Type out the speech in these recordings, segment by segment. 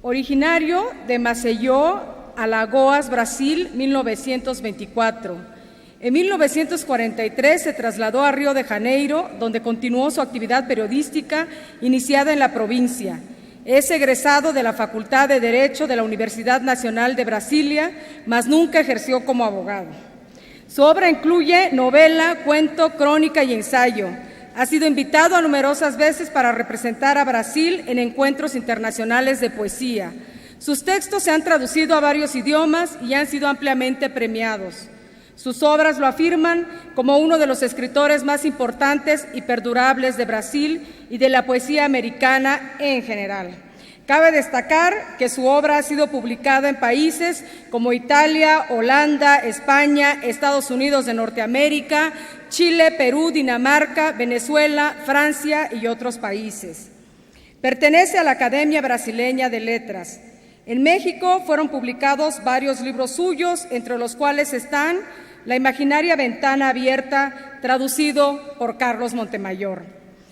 Originario de Maceió, Alagoas, Brasil, 1924. En 1943 se trasladó a Río de Janeiro, donde continuó su actividad periodística iniciada en la provincia. Es egresado de la Facultad de Derecho de la Universidad Nacional de Brasilia, mas nunca ejerció como abogado. Su obra incluye novela, cuento, crónica y ensayo. Ha sido invitado a numerosas veces para representar a Brasil en encuentros internacionales de poesía. Sus textos se han traducido a varios idiomas y han sido ampliamente premiados. Sus obras lo afirman como uno de los escritores más importantes y perdurables de Brasil y de la poesía americana en general. Cabe destacar que su obra ha sido publicada en países como Italia, Holanda, España, Estados Unidos de Norteamérica, Chile, Perú, Dinamarca, Venezuela, Francia y otros países. Pertenece a la Academia Brasileña de Letras. En México fueron publicados varios libros suyos, entre los cuales están La imaginaria ventana abierta, traducido por Carlos Montemayor,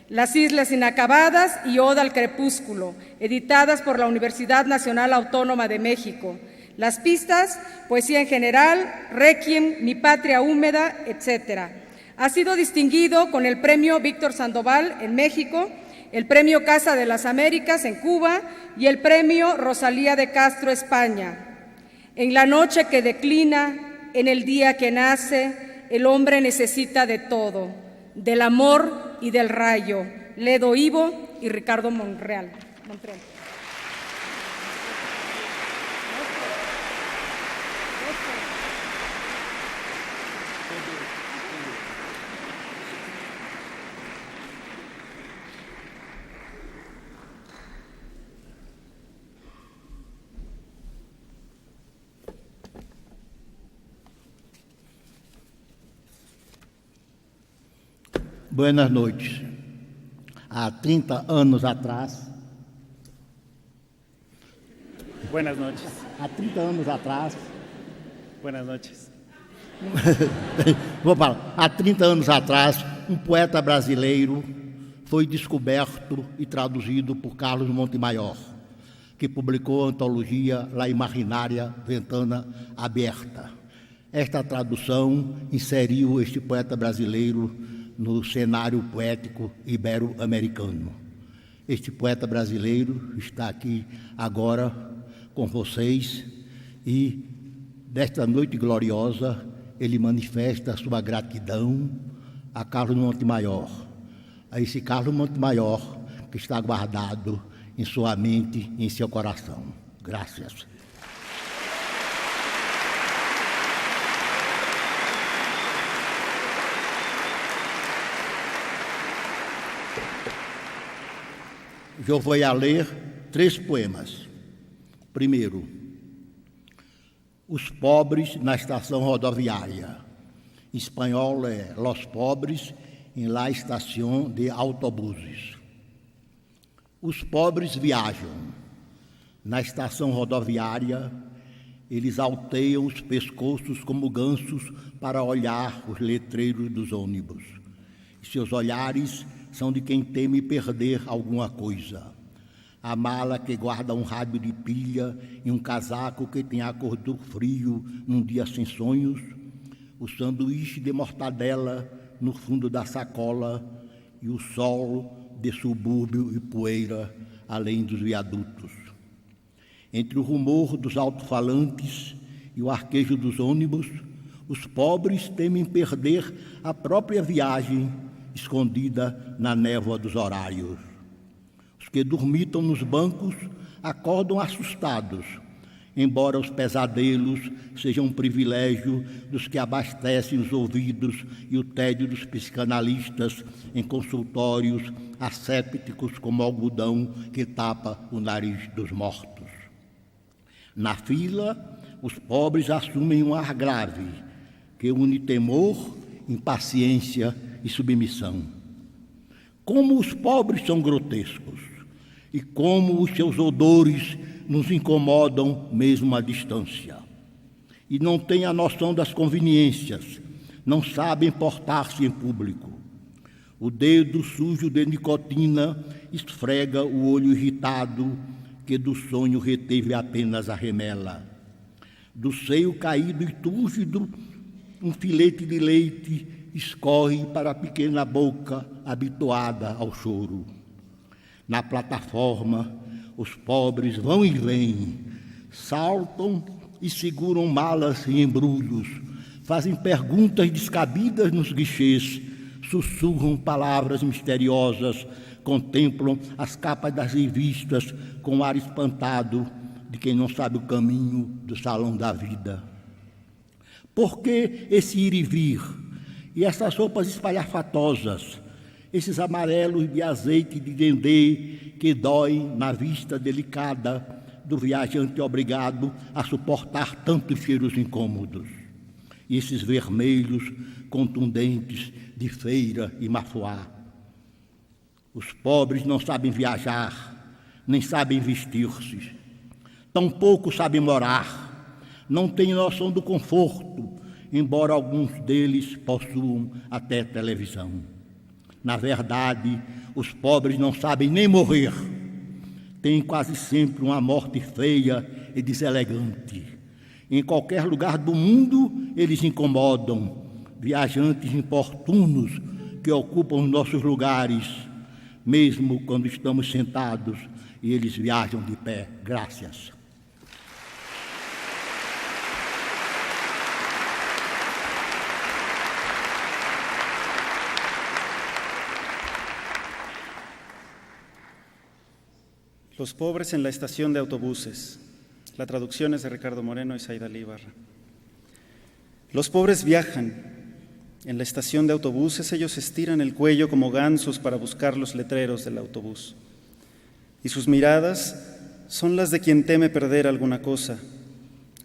Las Islas Inacabadas y Oda al Crepúsculo, editadas por la Universidad Nacional Autónoma de México, Las Pistas, Poesía en General, Requiem, Mi Patria Húmeda, etc. Ha sido distinguido con el Premio Víctor Sandoval en México, el Premio Casa de las Américas en Cuba y el Premio Rosalía de Castro, España. En la noche que declina, en el día que nace, el hombre necesita de todo, del amor y del rayo. Ledo Ivo y Ricardo Monreal. Buenas noites. Há 30 anos atrás... Buenas noches. Há 30 anos atrás... Buenas noches. Vou falar. Há 30 anos atrás, um poeta brasileiro foi descoberto e traduzido por Carlos Montemayor, que publicou a antologia La Imaginaria Ventana Aberta. Esta tradução inseriu este poeta brasileiro no cenário poético ibero-americano. Este poeta brasileiro está aqui agora com vocês e, desta noite gloriosa, ele manifesta a sua gratidão a Carlos Montemayor, a esse Carlos Montemayor que está guardado em sua mente e em seu coração. Graças. Eu vou a ler 3 poemas. Primeiro, Os Pobres na Estação Rodoviária. Em espanhol é Los Pobres em la Estación de Autobuses. Os pobres viajam. Na estação rodoviária, eles alteiam os pescoços como gansos para olhar os letreiros dos ônibus. E seus olhares são de quem teme perder alguma coisa. A mala que guarda um rádio de pilha e um casaco que tem a cor do frio num dia sem sonhos, o sanduíche de mortadela no fundo da sacola e o sol de subúrbio e poeira além dos viadutos. Entre o rumor dos alto-falantes e o arquejo dos ônibus, os pobres temem perder a própria viagem escondida na névoa dos horários. Os que dormitam nos bancos acordam assustados, embora os pesadelos sejam um privilégio dos que abastecem os ouvidos e o tédio dos psicanalistas em consultórios assépticos como algodão que tapa o nariz dos mortos. Na fila, os pobres assumem um ar grave, que une temor, impaciência e submissão. Como os pobres são grotescos e como os seus odores nos incomodam mesmo à distância. E não têm a noção das conveniências, não sabem portar-se em público. O dedo sujo de nicotina esfrega o olho irritado que do sonho reteve apenas a remela. Do seio caído e túrgido, um filete de leite escorre para a pequena boca habituada ao choro. Na plataforma, os pobres vão e vêm, saltam e seguram malas e embrulhos, fazem perguntas descabidas nos guichês, sussurram palavras misteriosas, contemplam as capas das revistas com o ar espantado de quem não sabe o caminho do salão da vida. Por que esse ir e vir? E essas roupas espalhafatosas, esses amarelos de azeite de dendê que dói na vista delicada do viajante obrigado a suportar tantos cheiros incômodos? E esses vermelhos contundentes de feira e mafuá? Os pobres não sabem viajar, nem sabem vestir-se, tampouco sabem morar, não têm noção do conforto, embora alguns deles possuam até televisão. Na verdade, os pobres não sabem nem morrer, têm quase sempre uma morte feia e deselegante. Em qualquer lugar do mundo, eles incomodam, viajantes importunos que ocupam os nossos lugares, mesmo quando estamos sentados e eles viajam de pé. Graças. Los pobres en la estación de autobuses. La traducción es de Ricardo Moreno y Saidalí Ibarra. Los pobres viajan. En la estación de autobuses ellos estiran el cuello como gansos para buscar los letreros del autobús. Y sus miradas son las de quien teme perder alguna cosa.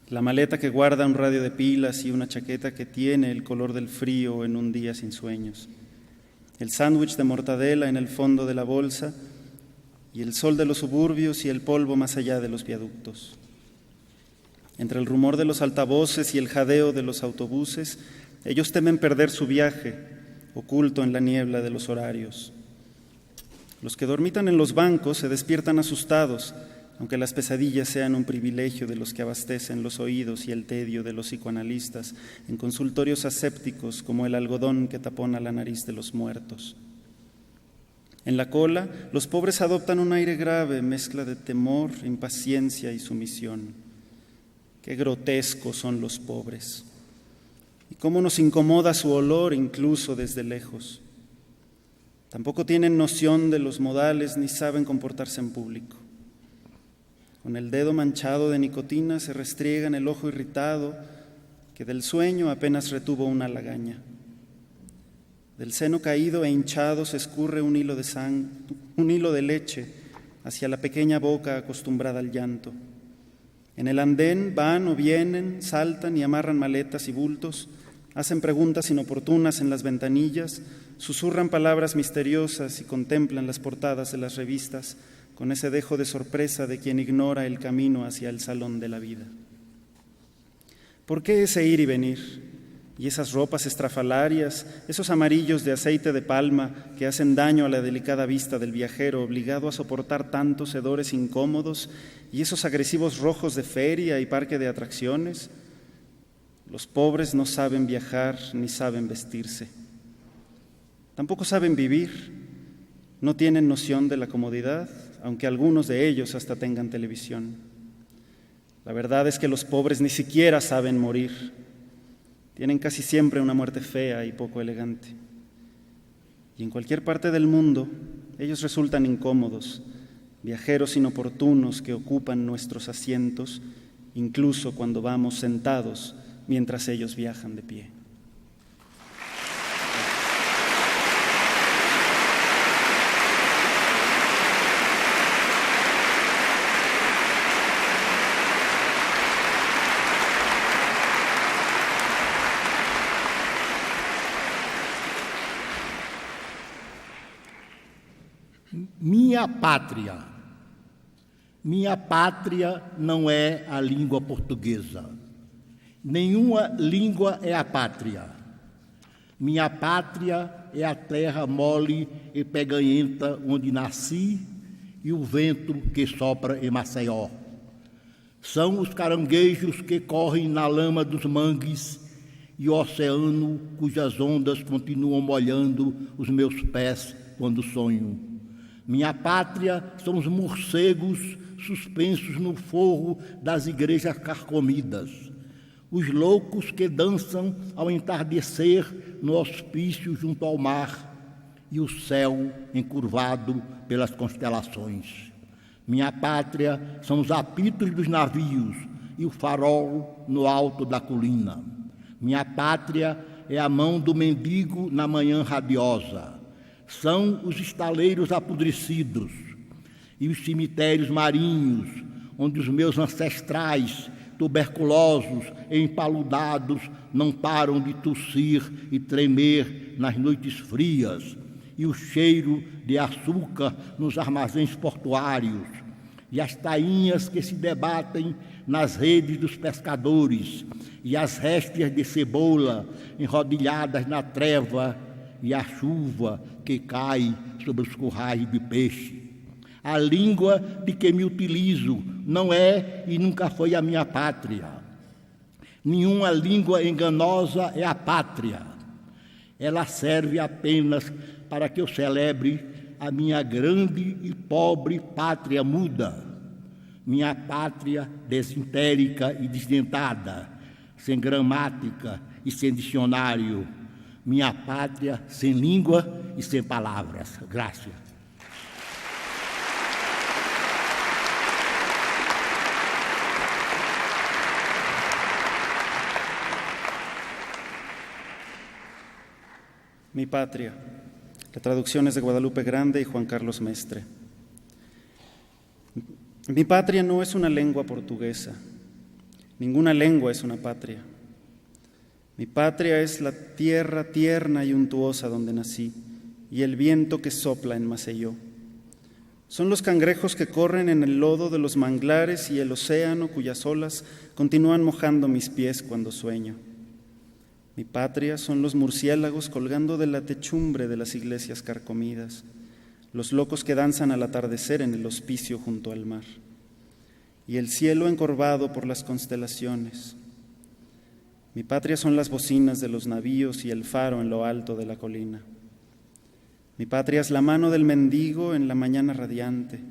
La maleta que guarda un radio de pilas y una chaqueta que tiene el color del frío en un día sin sueños. El sándwich de mortadela en el fondo de la bolsa y el sol de los suburbios y el polvo más allá de los viaductos. Entre el rumor de los altavoces y el jadeo de los autobuses, ellos temen perder su viaje, oculto en la niebla de los horarios. Los que dormitan en los bancos se despiertan asustados, aunque las pesadillas sean un privilegio de los que abastecen los oídos y el tedio de los psicoanalistas en consultorios asépticos como el algodón que tapona la nariz de los muertos. En la cola, los pobres adoptan un aire grave, mezcla de temor, impaciencia y sumisión. Qué grotescos son los pobres. Y cómo nos incomoda su olor incluso desde lejos. Tampoco tienen noción de los modales ni saben comportarse en público. Con el dedo manchado de nicotina se restriegan el ojo irritado que del sueño apenas retuvo una lagaña. Del seno caído e hinchado se escurre un hilo de leche hacia la pequeña boca acostumbrada al llanto. En el andén van o vienen, saltan y amarran maletas y bultos, hacen preguntas inoportunas en las ventanillas, susurran palabras misteriosas y contemplan las portadas de las revistas con ese dejo de sorpresa de quien ignora el camino hacia el salón de la vida. ¿Por qué ese ir y venir? Y esas ropas estrafalarias, esos amarillos de aceite de palma que hacen daño a la delicada vista del viajero obligado a soportar tantos hedores incómodos, y esos agresivos rojos de feria y parque de atracciones. Los pobres no saben viajar ni saben vestirse. Tampoco saben vivir, no tienen noción de la comodidad, aunque algunos de ellos hasta tengan televisión. La verdad es que los pobres ni siquiera saben morir. Tienen casi siempre una muerte fea y poco elegante. Y en cualquier parte del mundo, ellos resultan incómodos, viajeros inoportunos que ocupan nuestros asientos, incluso cuando vamos sentados mientras ellos viajan de pie. Minha pátria não é a língua portuguesa. Nenhuma língua é a pátria. Minha pátria é a terra mole e peganhenta onde nasci e o vento que sopra em Maceió. São os caranguejos que correm na lama dos mangues e o oceano cujas ondas continuam molhando os meus pés quando sonho. Minha pátria são os morcegos suspensos no forro das igrejas carcomidas, os loucos que dançam ao entardecer no hospício junto ao mar e o céu encurvado pelas constelações. Minha pátria são os apitos dos navios e o farol no alto da colina. Minha pátria é a mão do mendigo na manhã radiosa. São os estaleiros apodrecidos e os cemitérios marinhos, onde os meus ancestrais, tuberculosos e empaludados, não param de tossir e tremer nas noites frias, e o cheiro de açúcar nos armazéns portuários, e as tainhas que se debatem nas redes dos pescadores, e as réstias de cebola enrodilhadas na treva, e a chuva que cai sobre os currais de peixe. A língua de que me utilizo não é e nunca foi a minha pátria. Nenhuma língua enganosa é a pátria. Ela serve apenas para que eu celebre a minha grande e pobre pátria muda, minha pátria desentérica e desdentada, sem gramática e sem dicionário, minha pátria sem língua e sem palavras. Graças. Mi patria. La traducción es de Guadalupe Grande y Juan Carlos Mestre. Mi patria no es una lengua portuguesa. Ninguna lengua es una patria. Mi patria es la tierra tierna y untuosa donde nací y el viento que sopla en Maceió. Son los cangrejos que corren en el lodo de los manglares y el océano cuyas olas continúan mojando mis pies cuando sueño. Mi patria son los murciélagos colgando de la techumbre de las iglesias carcomidas, los locos que danzan al atardecer en el hospicio junto al mar, y el cielo encorvado por las constelaciones. Mi patria son las bocinas de los navíos y el faro en lo alto de la colina. Mi patria es la mano del mendigo en la mañana radiante.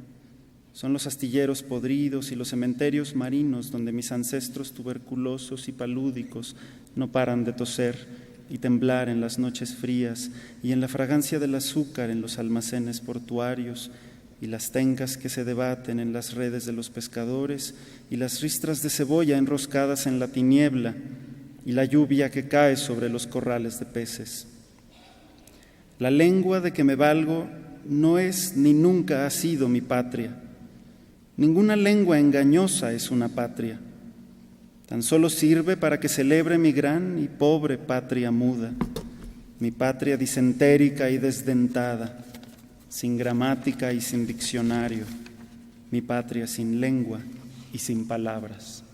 Son los astilleros podridos y los cementerios marinos donde mis ancestros tuberculosos y palúdicos no paran de toser y temblar en las noches frías y en la fragancia del azúcar en los almacenes portuarios y las tencas que se debaten en las redes de los pescadores y las ristras de cebolla enroscadas en la tiniebla y la lluvia que cae sobre los corrales de peces. La lengua de que me valgo no es ni nunca ha sido mi patria. Ninguna lengua engañosa es una patria. Tan solo sirve para que celebre mi gran y pobre patria muda, mi patria disentérica y desdentada, sin gramática y sin diccionario, mi patria sin lengua y sin palabras.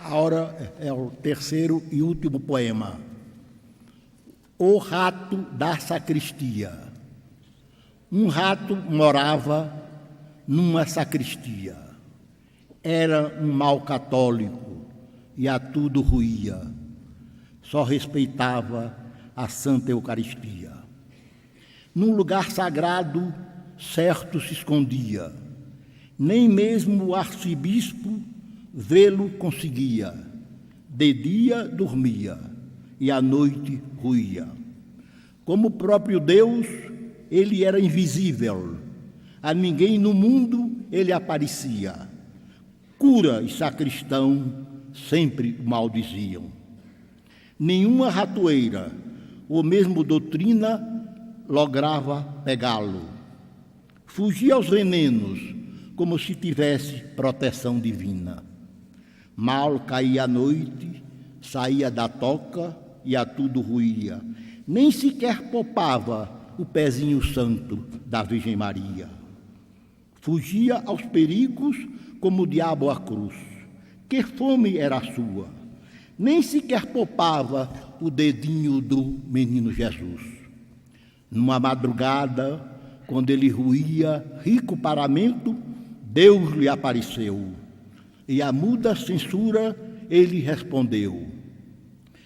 Agora é o terceiro e último poema. O rato da sacristia. Um rato morava numa sacristia. Era um mau católico e a tudo ruía. Só respeitava a Santa Eucaristia. Num lugar sagrado, certo se escondia. Nem mesmo o arcebispo vê-lo conseguia. De dia dormia e à noite ruía. Como o próprio Deus, ele era invisível. A ninguém no mundo ele aparecia. Cura e sacristão sempre o maldiziam. Nenhuma ratoeira, ou mesmo doutrina, lograva pegá-lo. Fugia aos venenos, como se tivesse proteção divina. Mal caía a noite, saía da toca e a tudo ruía. Nem sequer poupava o pezinho santo da Virgem Maria. Fugia aos perigos como o diabo à cruz. Que fome era a sua! Nem sequer poupava o dedinho do menino Jesus. Numa madrugada, quando ele ruía rico paramento, Deus lhe apareceu. E a muda censura ele respondeu: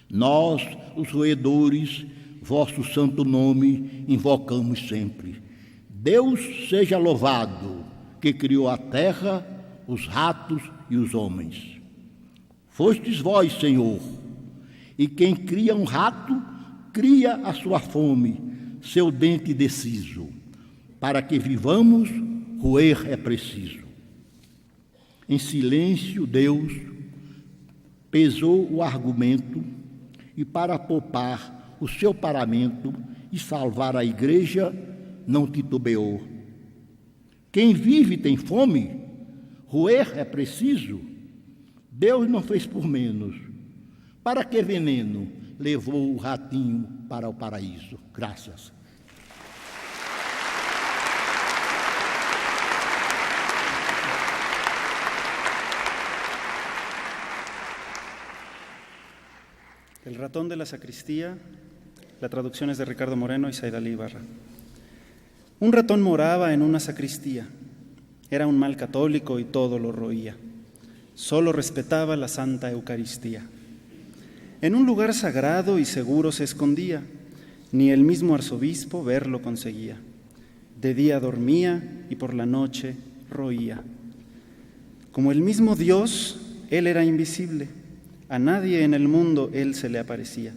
nós, os roedores, vosso santo nome invocamos sempre. Deus seja louvado, que criou a terra, os ratos e os homens. Fostes vós, Senhor, e quem cria um rato, cria a sua fome, seu dente deciso. Para que vivamos, roer é preciso. Em silêncio, Deus pesou o argumento e, para poupar o seu paramento e salvar a igreja, não titubeou. Quem vive tem fome, roer é preciso. Deus não fez por menos. Para que veneno levou o ratinho para o paraíso? Graças. El ratón de la sacristía, la traducción es de Ricardo Moreno y Saidalí Ibarra. Un ratón moraba en una sacristía. Era un mal católico y todo lo roía. Solo respetaba la Santa Eucaristía. En un lugar sagrado y seguro se escondía. Ni el mismo arzobispo verlo conseguía. De día dormía y por la noche roía. Como el mismo Dios, él era invisible. A nadie en el mundo él se le aparecía.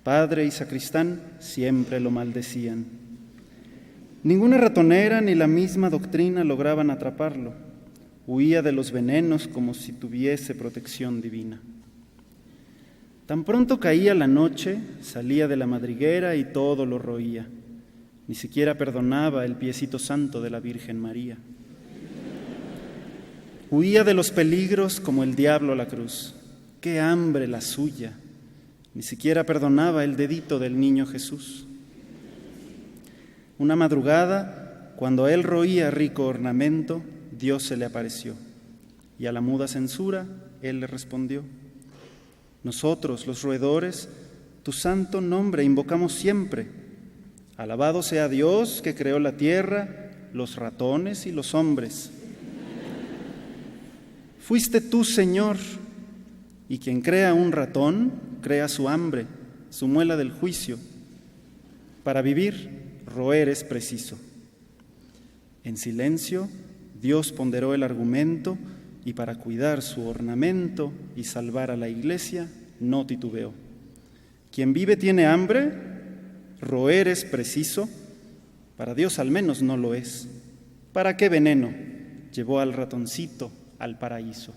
Padre y sacristán siempre lo maldecían. Ninguna ratonera ni la misma doctrina lograban atraparlo. Huía de los venenos como si tuviese protección divina. Tan pronto caía la noche, salía de la madriguera y todo lo roía. Ni siquiera perdonaba el piecito santo de la Virgen María. Huía de los peligros como el diablo la cruz. ¡Qué hambre la suya! Ni siquiera perdonaba el dedito del niño Jesús. Una madrugada, cuando él roía rico ornamento, Dios se le apareció. Y a la muda censura, él le respondió: nosotros, los roedores, tu santo nombre invocamos siempre. Alabado sea Dios que creó la tierra, los ratones y los hombres. Fuiste tú, Señor, y quien crea un ratón, crea su hambre, su muela del juicio. Para vivir, roer es preciso. En silencio, Dios ponderó el argumento y para cuidar su ornamento y salvar a la iglesia, no titubeó. Quien vive tiene hambre, roer es preciso. Para Dios al menos no lo es. ¿Para qué veneno llevó al ratoncito al paraíso?